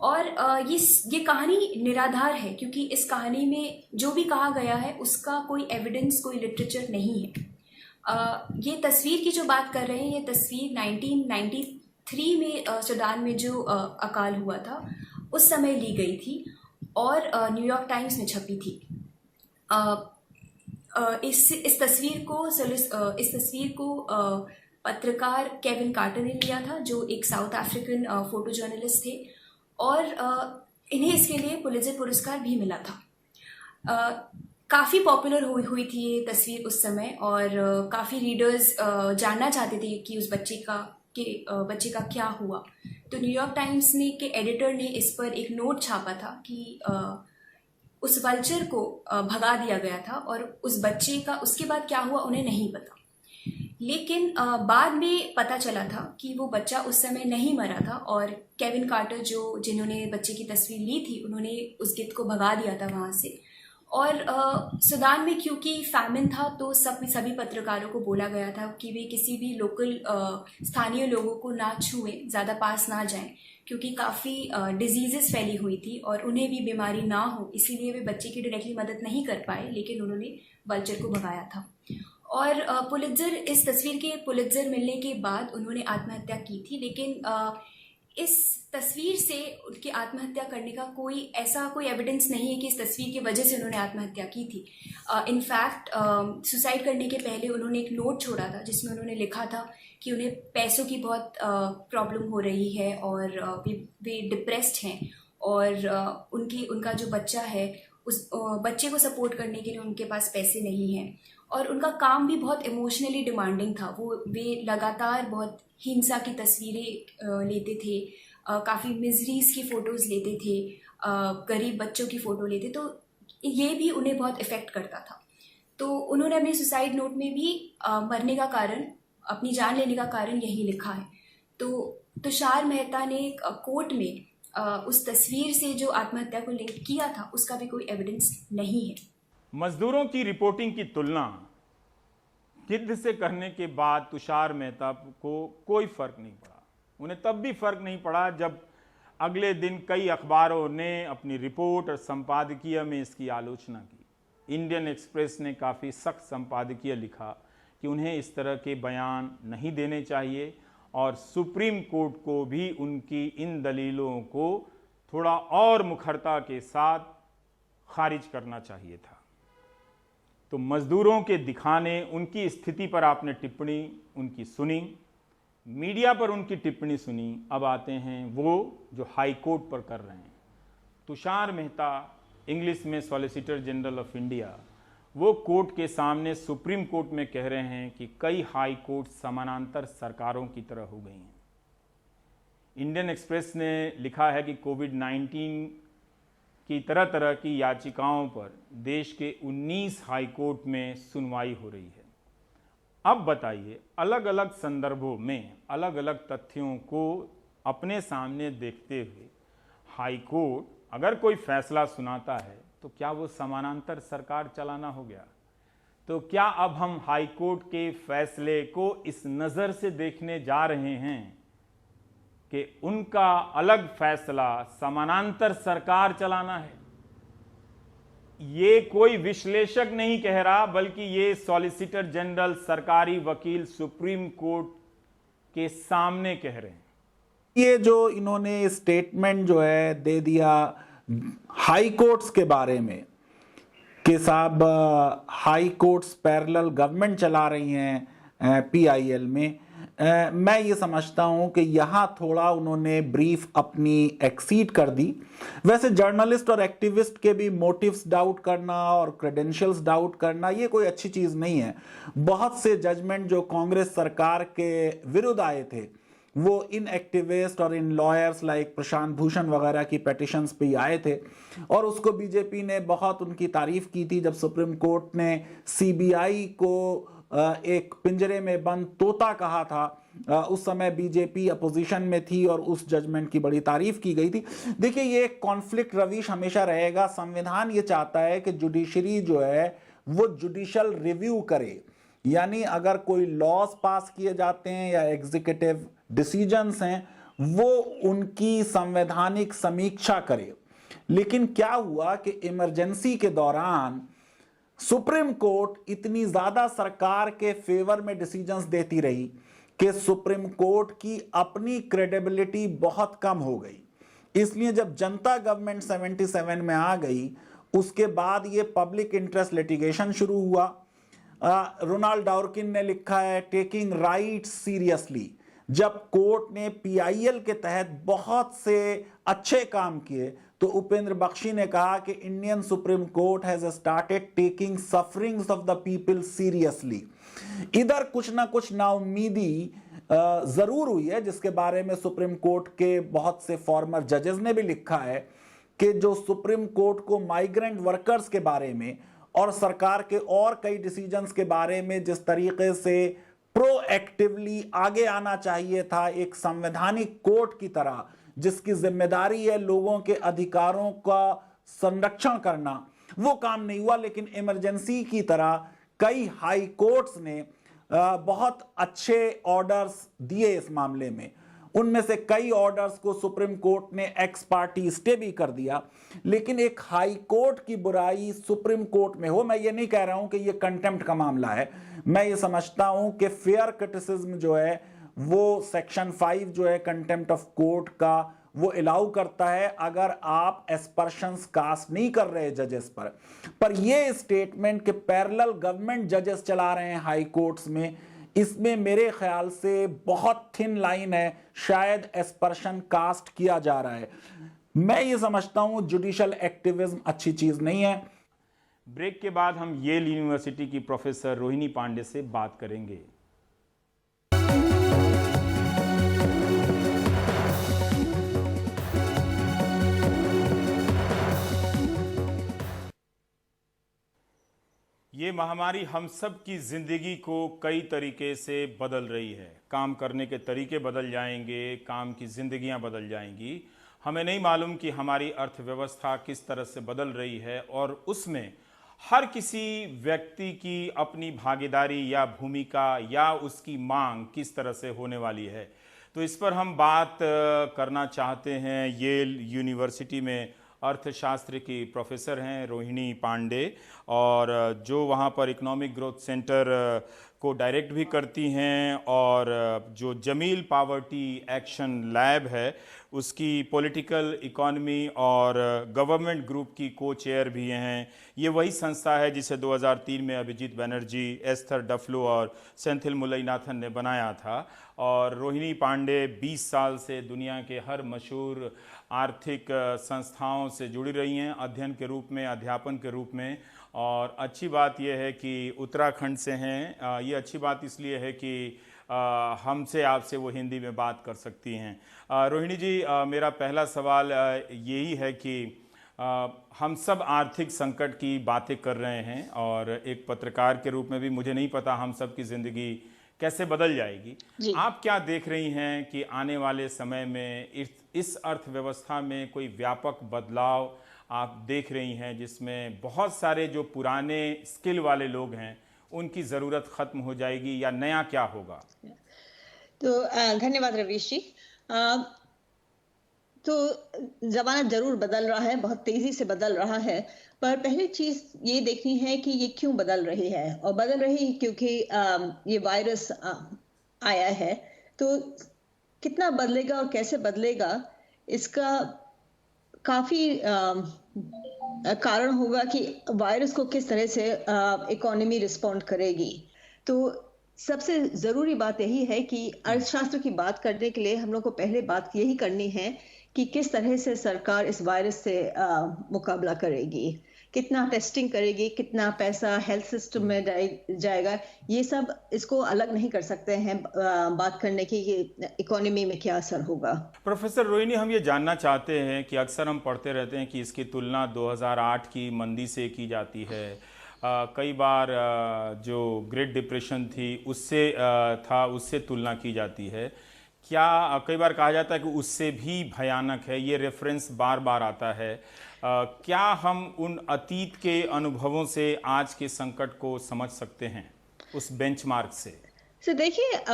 और ये कहानी निराधार है क्योंकि इस कहानी में जो भी कहा गया है उसका कोई एविडेंस, कोई लिटरेचर नहीं है। ये तस्वीर की जो बात कर रहे हैं, ये तस्वीर 1993 में सूडान में जो अकाल हुआ था उस समय ली गई थी। और न्यूयॉर्क टाइम्स में छपी थी। इस तस्वीर को पत्रकार केविन कार्टर ने लिया था, जो एक साउथ अफ्रीकन फोटो जर्नलिस्ट थे, और इन्हें इसके लिए पुलित्जर पुरस्कार भी मिला था। काफ़ी पॉपुलर हुई थी ये तस्वीर उस समय, और काफ़ी रीडर्स जानना चाहते थे कि उस बच्चे का क्या हुआ। तो न्यूयॉर्क टाइम्स के एडिटर ने इस पर एक नोट छापा था कि उस वल्चर को भगा दिया गया था, और उस बच्चे का उसके बाद क्या हुआ उन्हें नहीं पता। लेकिन बाद में पता चला था कि वो बच्चा उस समय नहीं मरा था, और केविन कार्टर जिन्होंने बच्चे की तस्वीर ली थी, उन्होंने उस गिद्ध को भगा दिया था वहाँ से। और सूडान में क्योंकि फैमिन था, तो सभी पत्रकारों को बोला गया था कि वे किसी भी लोकल स्थानीय लोगों को ना छुएं, ज़्यादा पास ना जाएं, क्योंकि काफ़ी डिजीज़ेस फैली हुई थी और उन्हें भी बीमारी ना हो, इसीलिए वे बच्चे की डायरेक्टली मदद नहीं कर पाए, लेकिन उन्होंने वल्चर को भगाया था। और इस तस्वीर के पुलित्जर मिलने के बाद उन्होंने आत्महत्या की थी, लेकिन इस तस्वीर से उनकी आत्महत्या करने का कोई एविडेंस नहीं है कि इस तस्वीर की वजह से उन्होंने आत्महत्या की थी। इनफैक्ट सुसाइड करने के पहले उन्होंने एक नोट छोड़ा था, जिसमें उन्होंने लिखा था कि उन्हें पैसों की बहुत प्रॉब्लम हो रही है, और वे डिप्रेस्ड हैं, और उनका जो बच्चा है, उस बच्चे को सपोर्ट करने के लिए उनके पास पैसे नहीं हैं, और उनका काम भी बहुत इमोशनली डिमांडिंग था। वे लगातार बहुत हिंसा की तस्वीरें लेते थे, काफ़ी मिजरीज की फ़ोटोज़ लेते थे, गरीब बच्चों की फ़ोटो लेते, तो ये भी उन्हें बहुत इफ़ेक्ट करता था। तो उन्होंने अपने सुसाइड नोट में भी मरने का कारण, अपनी जान लेने का कारण यही लिखा है। तो तुषार मेहता ने कोर्ट में उस तस्वीर से जो आत्महत्या को लिंक किया था, उसका भी कोई एविडेंस नहीं है।
मजदूरों की रिपोर्टिंग की तुलना गिद्ध से करने के बाद तुषार मेहता को कोई फर्क नहीं पड़ा। उन्हें तब भी फर्क नहीं पड़ा जब अगले दिन कई अखबारों ने अपनी रिपोर्ट और संपादकीय में इसकी आलोचना की। इंडियन एक्सप्रेस ने काफ़ी सख्त संपादकीय लिखा कि उन्हें इस तरह के बयान नहीं देने चाहिए, और सुप्रीम कोर्ट को भी उनकी इन दलीलों को थोड़ा और मुखरता के साथ खारिज करना चाहिए था। तो मजदूरों के दिखाने, उनकी स्थिति पर आपने टिप्पणी उनकी सुनी, मीडिया पर उनकी टिप्पणी सुनी। अब आते हैं वो जो हाई कोर्ट पर कर रहे हैं। तुषार मेहता, इंग्लिश में सॉलिसिटर जनरल ऑफ इंडिया, वो कोर्ट के सामने सुप्रीम कोर्ट में कह रहे हैं कि कई हाई कोर्ट समानांतर सरकारों की तरह हो गई हैं। इंडियन एक्सप्रेस ने लिखा है कि कोविड-19 की तरह तरह की याचिकाओं पर देश के 19 हाई कोर्ट में सुनवाई हो रही है। अब बताइए, अलग अलग संदर्भों में अलग अलग तथ्यों को अपने सामने देखते हुए हाई कोर्ट अगर कोई फैसला सुनाता है तो क्या वो समानांतर सरकार चलाना हो गया? तो क्या अब हम हाई कोर्ट के फैसले को इस नज़र से देखने जा रहे हैं कि उनका अलग फैसला समानांतर सरकार चलाना है? ये कोई विश्लेषक नहीं कह रहा, बल्कि ये सॉलिसिटर जनरल, सरकारी वकील सुप्रीम कोर्ट के सामने कह रहे हैं।
ये जो इन्होंने स्टेटमेंट जो है दे दिया हाई कोर्ट्स के बारे में कि साहब हाई कोर्ट्स पैरेलल गवर्नमेंट चला रही हैं PIL में, मैं ये समझता हूँ कि यहाँ थोड़ा उन्होंने ब्रीफ अपनी एक्सीड कर दी। वैसे जर्नलिस्ट और एक्टिविस्ट के भी मोटिव्स डाउट करना और क्रेडेंशियल्स डाउट करना ये कोई अच्छी चीज़ नहीं है। बहुत से जजमेंट जो कांग्रेस सरकार के विरुद्ध आए थे वो इन एक्टिविस्ट और इन लॉयर्स लाइक प्रशांत भूषण वगैरह की पेटिशंस पे ही आए थे, और उसको बीजेपी ने बहुत उनकी तारीफ की थी। जब सुप्रीम कोर्ट ने CBI को एक पिंजरे में बंद तोता कहा था, उस समय बीजेपी अपोजिशन में थी और उस जजमेंट की बड़ी तारीफ की गई थी। देखिए, ये कॉन्फ्लिक्ट रविश हमेशा रहेगा। संविधान ये चाहता है कि जुडिशरी जो है वो जुडिशल रिव्यू करे, यानी अगर कोई लॉज पास किए जाते हैं या एग्जीक्यूटिव डिसीजंस हैं वो उनकी संवैधानिक समीक्षा करे। लेकिन क्या हुआ कि इमरजेंसी के दौरान सुप्रीम कोर्ट इतनी ज्यादा सरकार के फेवर में डिसीजंस देती रही कि सुप्रीम कोर्ट की अपनी क्रेडिबिलिटी बहुत कम हो गई। इसलिए जब जनता गवर्नमेंट 77 में आ गई, उसके बाद ये पब्लिक इंटरेस्ट लिटिगेशन शुरू हुआ। रोनाल्ड डॉर्किन ने लिखा है टेकिंग राइट्स सीरियसली। जब कोर्ट ने पीआईएल के तहत बहुत से अच्छे काम किए तो उपेंद्र बख्शी ने कहा कि Indian supreme court has started taking sufferings of the people seriously. इधर कुछ ना कुछ नाउम्मीदी जरूर हुई है, जिसके बारे में सुप्रीम कोर्ट के बहुत से फॉर्मर जजेस ने भी लिखा है कि जो सुप्रीम कोर्ट को माइग्रेंट वर्कर्स के बारे में और सरकार के और कई डिसीजंस के बारे में जिस तरीके से प्रोएक्टिवली आगे आना चाहिए था, एक संवैधानिक कोर्ट की तरह जिसकी जिम्मेदारी है लोगों के अधिकारों का संरक्षण करना, वो काम नहीं हुआ। लेकिन इमरजेंसी की तरह कई हाई कोर्ट्स ने बहुत अच्छे ऑर्डर्स दिए इस मामले में। उनमें से कई ऑर्डर्स को सुप्रीम कोर्ट ने एक्स पार्टी स्टे भी कर दिया। लेकिन एक हाई कोर्ट की बुराई सुप्रीम कोर्ट में हो, मैं ये नहीं कह रहा हूं कि ये कंटेम्प्ट का मामला है, मैं ये समझता हूं कि फेयर क्रिटिसिज्म जो है वो सेक्शन 5 जो है कंटेम्प्ट ऑफ कोर्ट का, वो अलाउ करता है अगर आप एस्पर्शंस कास्ट नहीं कर रहे जजेस पर ये स्टेटमेंट के पैरेलल गवर्नमेंट जजेस चला रहे हैं हाई कोर्ट्स में, इसमें मेरे ख्याल से बहुत थिन लाइन है, शायद एस्पर्शन कास्ट किया जा रहा है। मैं ये समझता हूं जुडिशियल एक्टिविज्म अच्छी चीज नहीं है।
ब्रेक के बाद हम येल यूनिवर्सिटी की प्रोफेसर रोहिणी पांडे से बात करेंगे। ये महामारी हम सब की जिंदगी को कई तरीके से बदल रही है। काम करने के तरीके बदल जाएंगे, काम की जिंदगियां बदल जाएंगी। हमें नहीं मालूम कि हमारी अर्थव्यवस्था किस तरह से बदल रही है और उसमें हर किसी व्यक्ति की अपनी भागीदारी या भूमिका या उसकी मांग किस तरह से होने वाली है। तो इस पर हम बात करना चाहते हैं। येल यूनिवर्सिटी में अर्थशास्त्र की प्रोफेसर हैं रोहिणी पांडे, और जो वहाँ पर इकोनॉमिक ग्रोथ सेंटर को डायरेक्ट भी करती हैं, और जो जमील पावर्टी एक्शन लैब है उसकी पॉलिटिकल इकोनॉमी और गवर्नमेंट ग्रुप की को चेयर भी हैं। ये वही संस्था है जिसे 2003 में अभिजीत बनर्जी, एस्थर डफ्लो और सेंथिल मुरलीनाथन ने बनाया था। और रोहिणी पांडे 20 साल से दुनिया के हर मशहूर आर्थिक संस्थाओं से जुड़ी रही हैं, अध्ययन के रूप में, अध्यापन के रूप में। और अच्छी बात यह है कि उत्तराखंड से हैं। ये अच्छी बात इसलिए है कि हमसे आपसे वो हिंदी में बात कर सकती हैं। रोहिणी जी, मेरा पहला सवाल यही है कि हम सब आर्थिक संकट की बातें कर रहे हैं और एक पत्रकार के रूप में भी मुझे नहीं पता हम सब की ज़िंदगी कैसे बदल जाएगी। आप क्या देख रही हैं कि आने वाले समय में इस अर्थव्यवस्था में कोई व्यापक बदलाव आप देख रही हैं जिसमें बहुत सारे जो पुराने स्किल वाले लोग हैं उनकी ज़रूरत ख़त्म हो जाएगी, या नया क्या होगा?
तो धन्यवाद रवीश जी। तो ज़माना ज़रूर बदल रहा है, बहुत तेज़ी से बदल रहा है, पर पहली चीज़ ये देखनी है कि ये क्यों बदल रही है। और बदल रही क्योंकि ये वायरस आया है। तो कितना बदलेगा और कैसे बदलेगा, इसका काफ़ी कारण होगा कि वायरस को किस तरह से इकोनॉमी रिस्पॉन्ड करेगी। तो सबसे ज़रूरी बात यही है कि अर्थशास्त्र की बात करने के लिए हम लोग को पहले बात यही करनी है कि किस तरह से सरकार इस वायरस से मुकाबला करेगी, कितना टेस्टिंग करेगी, कितना पैसा हेल्थ सिस्टम में जाएगा। ये सब इसको अलग नहीं कर सकते हैं बात करने की कि इकोनॉमी में क्या असर होगा।
प्रोफेसर रोहिणी, हम ये जानना चाहते हैं कि अक्सर हम पढ़ते रहते हैं कि इसकी तुलना 2008 की मंदी से की जाती है। कई बार जो ग्रेट डिप्रेशन थी उससे तुलना की जाती है। क्या कई बार कहा जाता है कि उससे भी भयानक है, ये रेफरेंस बार बार आता है। क्या हम उन अतीत के अनुभवों से आज के संकट को समझ सकते हैं उस बेंचमार्क से?
देखिए,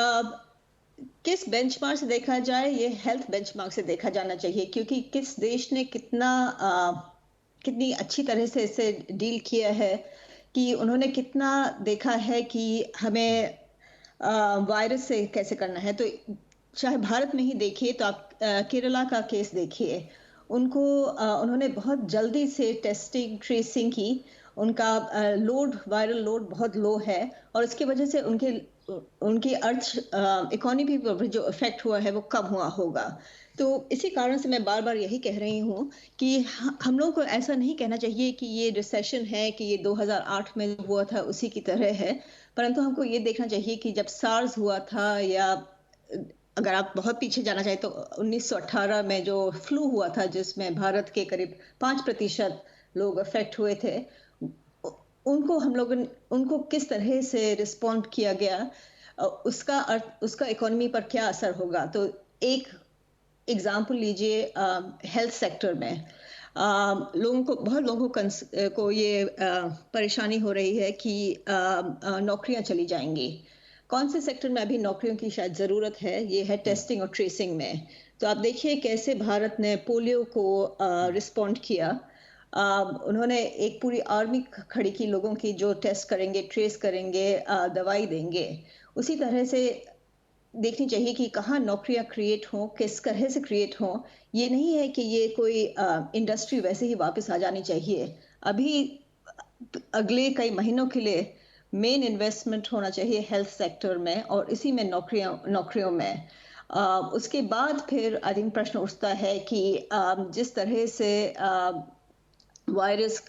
किस बेंचमार्क से देखा जाए, ये हेल्थ बेंचमार्क से देखा जाना चाहिए, क्योंकि किस देश ने कितनी अच्छी तरह से इससे डील किया है, कि उन्होंने कितना देखा है कि हमें वायरस से कैसे करना है। तो चाहे भारत में ही देखिए तो आप केरला का केस देखिए, उनको उन्होंने बहुत जल्दी से टेस्टिंग ट्रेसिंग की। उनका वायरल लोड बहुत लो है और इसकी वजह से उनकी इकोनॉमी पर जो इफेक्ट हुआ है वो कम हुआ होगा। तो इसी कारण से मैं बार बार यही कह रही हूँ कि हम लोग को ऐसा नहीं कहना चाहिए कि ये रिसेशन है, कि ये 2008 में हुआ था उसी की तरह है, परंतु हमको ये देखना चाहिए कि जब सार्स हुआ था, या अगर आप बहुत पीछे जाना चाहें तो 1918 में जो फ्लू हुआ था जिसमें भारत के करीब 5% लोग अफेक्ट हुए थे, उनको किस तरह से रिस्पॉन्ड किया गया, उसका इकोनॉमी पर क्या असर होगा। तो एक एग्जाम्पल लीजिए, हेल्थ सेक्टर में बहुत लोगों को ये परेशानी हो रही है कि नौकरियां चली जाएंगी। कौन से सेक्टर में अभी नौकरियों की शायद ज़रूरत है, ये है टेस्टिंग और ट्रेसिंग में। तो आप देखिए कैसे भारत ने पोलियो को रिस्पॉन्ड किया। उन्होंने एक पूरी आर्मी खड़ी की लोगों की, जो टेस्ट करेंगे, ट्रेस करेंगे, दवाई देंगे। उसी तरह से देखनी चाहिए कि कहाँ नौकरियां क्रिएट हों, किस तरह से क्रिएट हों। ये नहीं है कि ये कोई इंडस्ट्री वैसे ही वापस आ जानी चाहिए। अभी अगले कई महीनों के लिए मेन इन्वेस्टमेंट होना चाहिए हेल्थ सेक्टर में और इसी में नौकरियों में। उसके बाद फिर आई थिंक प्रश्न उठता है कि जिस तरह से वायरस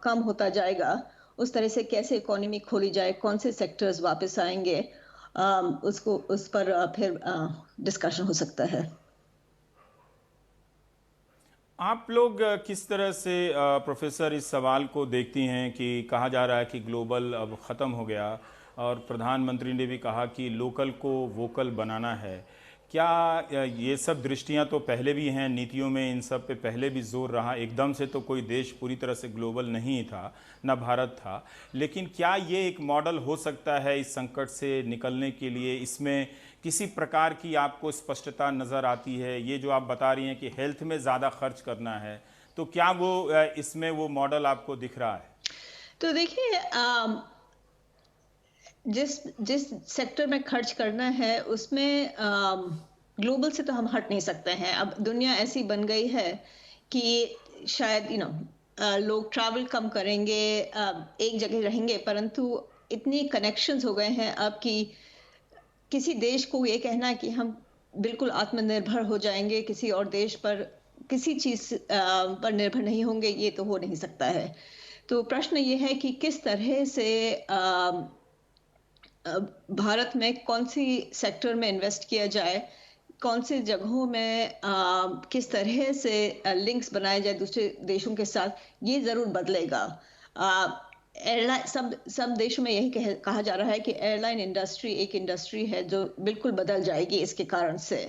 कम होता जाएगा उस तरह से कैसे इकोनॉमी खोली जाए, कौन से सेक्टर्स वापस आएंगे, उस पर फिर डिस्कशन हो सकता है।
आप लोग किस तरह से प्रोफेसर इस सवाल को देखती हैं कि कहा जा रहा है कि ग्लोबल अब ख़त्म हो गया और प्रधानमंत्री ने भी कहा कि लोकल को वोकल बनाना है। क्या ये सब दृष्टियां तो पहले भी हैं, नीतियों में इन सब पे पहले भी जोर रहा, एकदम से तो कोई देश पूरी तरह से ग्लोबल नहीं था, ना भारत था, लेकिन क्या ये एक मॉडल हो सकता है इस संकट से निकलने के लिए? इसमें किसी प्रकार की आपको स्पष्टता नज़र आती है? ये जो आप बता रही हैं कि हेल्थ में ज़्यादा खर्च करना है, तो क्या वो इसमें वो मॉडल आपको दिख रहा है?
तो देखिए, जिस सेक्टर में खर्च करना है उसमें ग्लोबल से तो हम हट नहीं सकते हैं। अब दुनिया ऐसी बन गई है कि शायद लोग ट्रैवल कम करेंगे, एक जगह रहेंगे, परंतु इतनी कनेक्शंस हो गए हैं अब कि किसी देश को ये कहना कि हम बिल्कुल आत्मनिर्भर हो जाएंगे, किसी और देश पर किसी चीज़ पर निर्भर नहीं होंगे, ये तो हो नहीं सकता है। तो प्रश्न ये है कि किस तरह से भारत में कौन सी सेक्टर में इन्वेस्ट किया जाए, कौन से जगहों में किस तरह से लिंक्स बनाए जाए दूसरे देशों के साथ, ये ज़रूर बदलेगा। एयरलाइन सब देशों में यही कहा जा रहा है कि एयरलाइन इंडस्ट्री एक इंडस्ट्री है जो बिल्कुल बदल जाएगी इसके कारण से।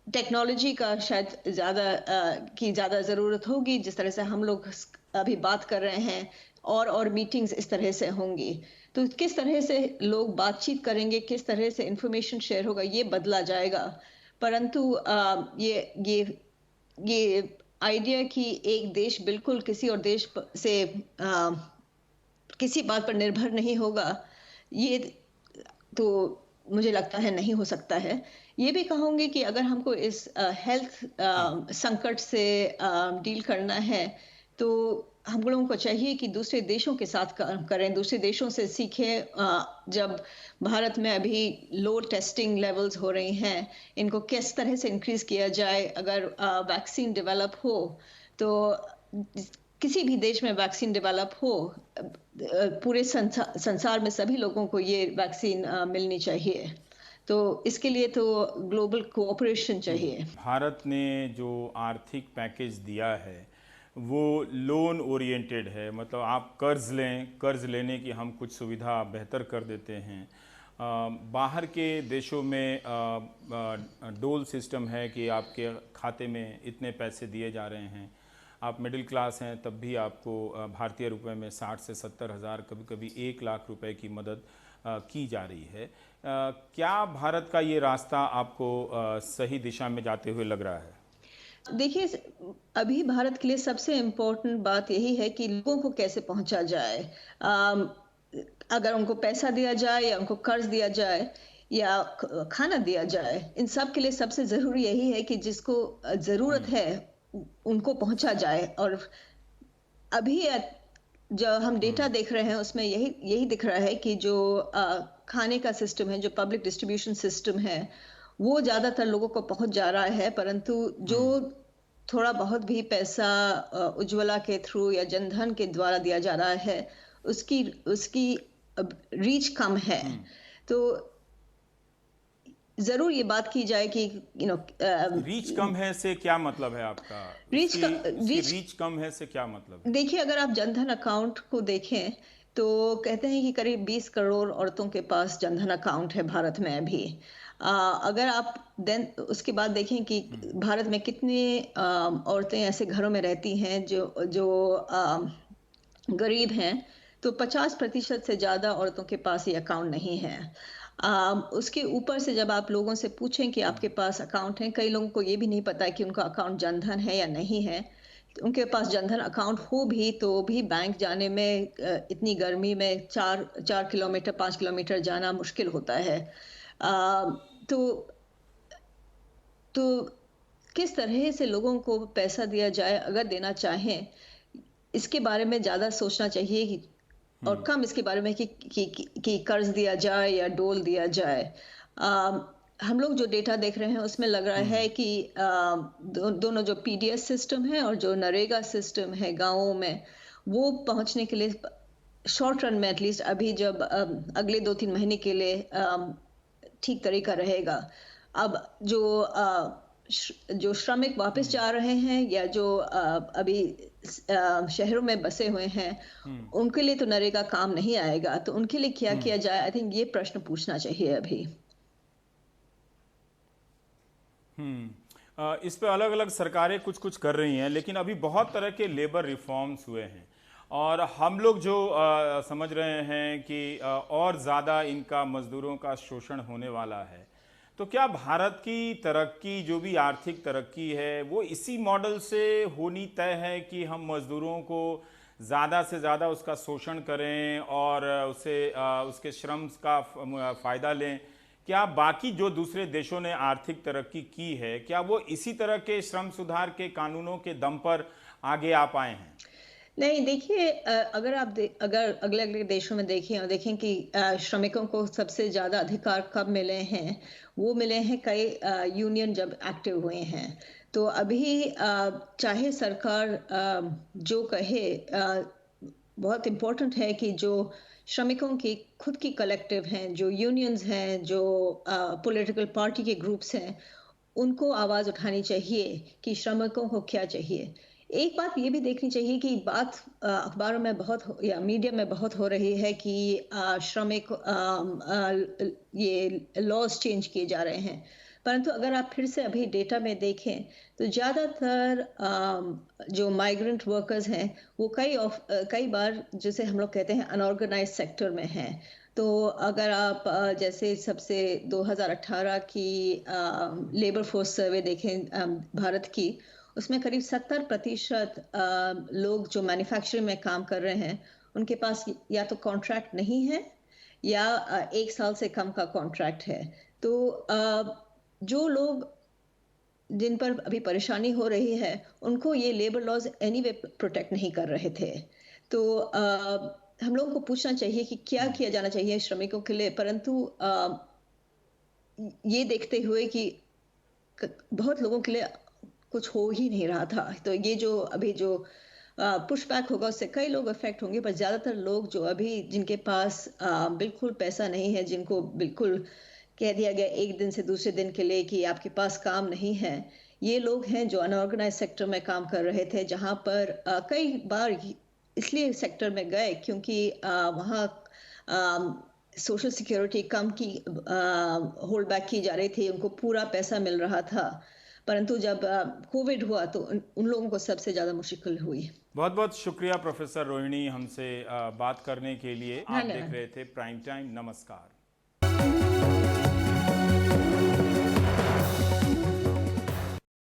टेक्नोलॉजी का शायद ज़्यादा ज़रूरत होगी, जिस तरह से हम लोग अभी बात कर रहे हैं, और मीटिंग्स इस तरह से होंगी। तो किस तरह से लोग बातचीत करेंगे, किस तरह से इंफॉर्मेशन शेयर होगा, ये बदला जाएगा। परंतु ये आइडिया कि एक देश बिल्कुल किसी और देश से किसी बात पर निर्भर नहीं होगा, ये तो मुझे लगता है नहीं हो सकता है। ये भी कहूँगी कि अगर हमको इस हेल्थ संकट से डील करना है तो हम लोगों को चाहिए कि दूसरे देशों के साथ काम करें, दूसरे देशों से सीखें। जब भारत में अभी लो टेस्टिंग लेवल्स हो रही हैं, इनको किस तरह से इंक्रीज किया जाए। अगर वैक्सीन डेवलप हो तो किसी भी देश में वैक्सीन डेवलप हो, पूरे संसार में सभी लोगों को ये वैक्सीन मिलनी चाहिए। तो इसके लिए तो ग्लोबल कोऑपरेशन चाहिए।
भारत ने जो आर्थिक पैकेज दिया है वो लोन ओरिएंटेड है, मतलब आप कर्ज लें, कर्ज लेने की हम कुछ सुविधा बेहतर कर देते हैं। बाहर के देशों में डोल सिस्टम है कि आपके खाते में इतने पैसे दिए जा रहे हैं, आप मिडिल क्लास हैं तब भी आपको भारतीय रुपए में 60 से 70 हज़ार, कभी कभी 1 लाख रुपए की मदद की जा रही है। क्या भारत का ये रास्ता आपको सही दिशा में जाते हुए लग रहा है?
देखिए, अभी भारत के लिए सबसे इम्पोर्टेंट बात यही है कि लोगों को कैसे पहुंचा जाए। अगर उनको पैसा दिया जाए या उनको कर्ज दिया जाए, या खाना दिया जाए। इन सब के लिए सबसे ज़रूरी यही है कि जिसको ज़रूरत है उनको पहुंचा जाए। और अभी जो हम डेटा देख रहे हैं उसमें यही दिख रहा है कि जो खाने का सिस्टम है, जो पब्लिक डिस्ट्रीब्यूशन सिस्टम है, वो ज़्यादातर लोगों को पहुंच जा रहा है, परंतु जो थोड़ा बहुत भी पैसा उज्ज्वला के थ्रू या जनधन के द्वारा दिया जा रहा है उसकी रीच कम है। तो जरूर ये बात की जाए कि
रीच कम है से क्या मतलब है आपका? रीच कम है से क्या मतलब है?
देखिए, अगर आप जनधन अकाउंट को देखें तो कहते हैं कि करीब 20 करोड़ औरतों के पास जनधन अकाउंट है भारत में अभी। अगर आप उसके बाद देखें कि भारत में कितने औरतें ऐसे घरों में रहती हैं जो गरीब हैं, तो 50% से ज़्यादा औरतों के पास ये अकाउंट नहीं है। उसके ऊपर से जब आप लोगों से पूछें कि आपके पास अकाउंट है, कई लोगों को ये भी नहीं पता कि उनका अकाउंट जनधन है या नहीं है। उनके पास जनधन अकाउंट हो भी तो भी बैंक जाने में इतनी गर्मी में 4 किलोमीटर 5 किलोमीटर जाना मुश्किल होता है। तो किस तरह से लोगों को पैसा दिया जाए, अगर देना चाहें, इसके बारे में ज़्यादा सोचना चाहिए और कम इसके बारे में कि कर्ज दिया जाए या डोल दिया जाए। हम लोग जो डेटा देख रहे हैं उसमें लग रहा है कि दोनों जो पीडीएस सिस्टम है और जो नरेगा सिस्टम है गांवों में, वो पहुंचने के लिए शॉर्ट रन में एटलीस्ट अभी जब अगले 2-3 महीने के लिए ठीक तरीका रहेगा। अब जो श्रमिक वापस जा रहे हैं या जो अभी शहरों में बसे हुए हैं, उनके लिए तो नरेगा काम नहीं आएगा, तो उनके लिए क्या किया जाए, आई थिंक ये प्रश्न पूछना चाहिए अभी।
इस पे अलग अलग सरकारें कुछ कर रही हैं, लेकिन अभी बहुत तरह के लेबर रिफॉर्म्स हुए हैं और हम लोग जो समझ रहे हैं कि और ज़्यादा इनका मजदूरों का शोषण होने वाला है। तो क्या भारत की तरक्की, जो भी आर्थिक तरक्की है, वो इसी मॉडल से होनी तय है कि हम मजदूरों को ज़्यादा से ज़्यादा उसका शोषण करें और उसके श्रम का फ़ायदा लें? क्या बाकी जो दूसरे देशों ने आर्थिक तरक्की की है, क्या वो इसी तरह के श्रम सुधार के कानूनों के दम पर आगे आ पाए हैं?
नहीं, देखिए, अगर अगले अगले देशों में देखें कि श्रमिकों को सबसे ज़्यादा अधिकार कब मिले हैं, वो मिले हैं कई यूनियन जब एक्टिव हुए हैं। तो अभी चाहे सरकार जो कहे, बहुत इम्पोर्टेंट है कि जो श्रमिकों की खुद की कलेक्टिव हैं, जो यूनियंस हैं, जो पॉलिटिकल पार्टी के ग्रुप्स हैं, उनको आवाज़ उठानी चाहिए कि श्रमिकों को क्या चाहिए। एक बात ये भी देखनी चाहिए कि बात अखबारों में बहुत या मीडिया में बहुत हो रही है कि श्रमिक ये लॉज चेंज किए जा रहे हैं, परंतु अगर आप फिर से अभी डेटा में देखें तो ज़्यादातर जो माइग्रेंट वर्कर्स हैं वो कई बार जिसे हम लोग कहते हैं अनऑर्गेनाइज्ड सेक्टर में हैं। तो अगर आप जैसे सबसे 2018 की लेबर फोर्स सर्वे देखें भारत की, उसमें करीब 70% लोग जो मैन्युफैक्चरिंग में काम कर रहे हैं उनके पास या तो कॉन्ट्रैक्ट नहीं है या 1 साल से कम का कॉन्ट्रैक्ट है। तो जो लोग जिन पर अभी परेशानी हो रही है उनको ये लेबर लॉज एनीवे प्रोटेक्ट नहीं कर रहे थे। तो हम लोगों को पूछना चाहिए कि क्या किया जाना चाहिए श्रमिकों के लिए, परंतु ये देखते हुए कि बहुत लोगों के लिए कुछ हो ही नहीं रहा था, तो ये जो अभी जो पुशबैक होगा उससे कई लोग अफेक्ट होंगे, पर ज़्यादातर लोग जो अभी जिनके पास बिल्कुल पैसा नहीं है, जिनको बिल्कुल कह दिया गया एक दिन से दूसरे दिन के लिए कि आपके पास काम नहीं है, ये लोग हैं जो अनऑर्गेनाइज सेक्टर में काम कर रहे थे, जहां पर कई बार इसलिए सेक्टर में गए क्योंकि वहाँ सोशल सिक्योरिटी कम की होल्ड बैक की जा रही थी, उनको पूरा पैसा मिल रहा था, परंतु जब कोविड हुआ तो उन लोगों को सबसे ज़्यादा मुश्किल हुई।
बहुत बहुत शुक्रिया प्रोफेसर रोहिणी हमसे बात करने के लिए। आप देख रहे थे प्राइम टाइम। नमस्कार।